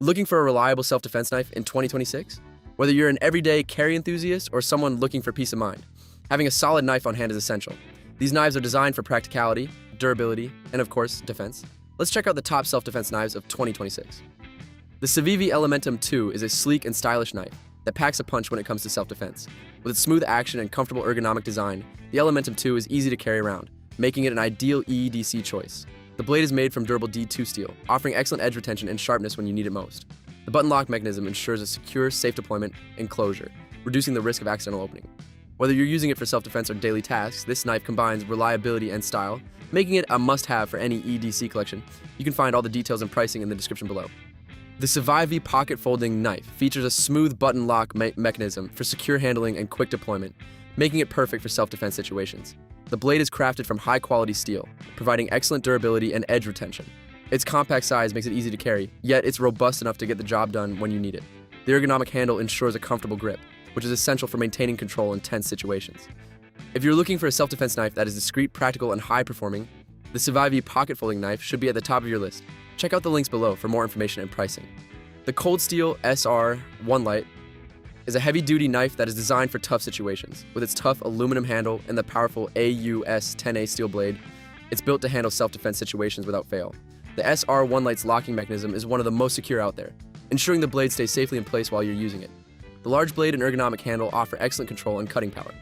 Looking for a reliable self-defense knife in 2026? Whether you're an everyday carry enthusiast or someone looking for peace of mind, having a solid knife on hand is essential. These knives are designed for practicality, durability, and of course, defense. Let's check out the top self-defense knives of 2026. The Civivi Elementum 2 is a sleek and stylish knife that packs a punch when it comes to self-defense. With its smooth action and comfortable ergonomic design, the Elementum 2 is easy to carry around, making it an ideal EDC choice. The blade is made from durable D2 steel, offering excellent edge retention and sharpness when you need it most. The button lock mechanism ensures a secure, safe deployment and closure, reducing the risk of accidental opening. Whether you're using it for self-defense or daily tasks, this knife combines reliability and style, making it a must-have for any EDC collection. You can find all the details and pricing in the description below. The Civivi Pocket Folding Knife features a smooth button lock mechanism for secure handling and quick deployment, making it perfect for self-defense situations. The blade is crafted from high-quality steel, providing excellent durability and edge retention. Its compact size makes it easy to carry, yet it's robust enough to get the job done when you need it. The ergonomic handle ensures a comfortable grip, which is essential for maintaining control in tense situations. If you're looking for a self-defense knife that is discreet, practical, and high-performing, the Civivi Pocket Folding Knife should be at the top of your list. Check out the links below for more information and pricing. The Cold Steel SR1 Lite is a heavy-duty knife that is designed for tough situations. With its tough aluminum handle and the powerful AUS-10A steel blade, it's built to handle self-defense situations without fail. The SR1 Lite's locking mechanism is one of the most secure out there, ensuring the blade stays safely in place while you're using it. The large blade and ergonomic handle offer excellent control and cutting power.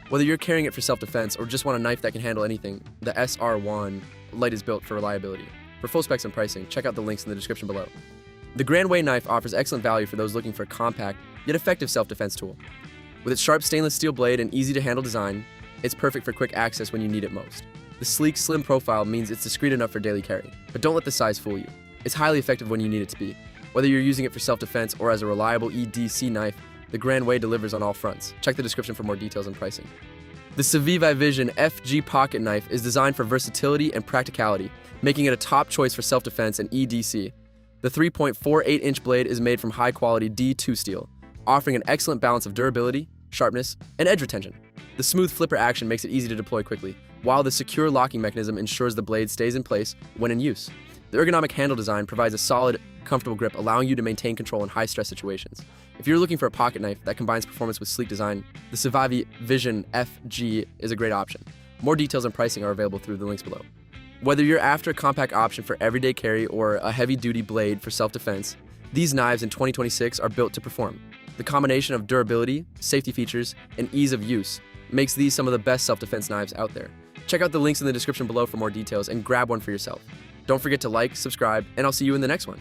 Whether you're carrying it for self-defense or just want a knife that can handle anything, the SR1 Lite is built for reliability. For full specs and pricing, check out the links in the description below. The Grandway knife offers excellent value for those looking for a compact, yet effective self-defense tool. With its sharp stainless steel blade and easy-to-handle design, it's perfect for quick access when you need it most. The sleek, slim profile means it's discreet enough for daily carry, but don't let the size fool you. It's highly effective when you need it to be. Whether you're using it for self-defense or as a reliable EDC knife, the Grandway delivers on all fronts. Check the description for more details and pricing. The Civivi Vision FG Pocket Knife is designed for versatility and practicality, making it a top choice for self-defense and EDC. The 3.48-inch blade is made from high-quality D2 steel, offering an excellent balance of durability, sharpness, and edge retention. The smooth flipper action makes it easy to deploy quickly, while the secure locking mechanism ensures the blade stays in place when in use. The ergonomic handle design provides a solid, comfortable grip, allowing you to maintain control in high-stress situations. If you're looking for a pocket knife that combines performance with sleek design, the Civivi Vision FG is a great option. More details and pricing are available through the links below. Whether you're after a compact option for everyday carry or a heavy-duty blade for self-defense, these knives in 2026 are built to perform. The combination of durability, safety features, and ease of use makes these some of the best self-defense knives out there. Check out the links in the description below for more details and grab one for yourself. Don't forget to like, subscribe, and I'll see you in the next one.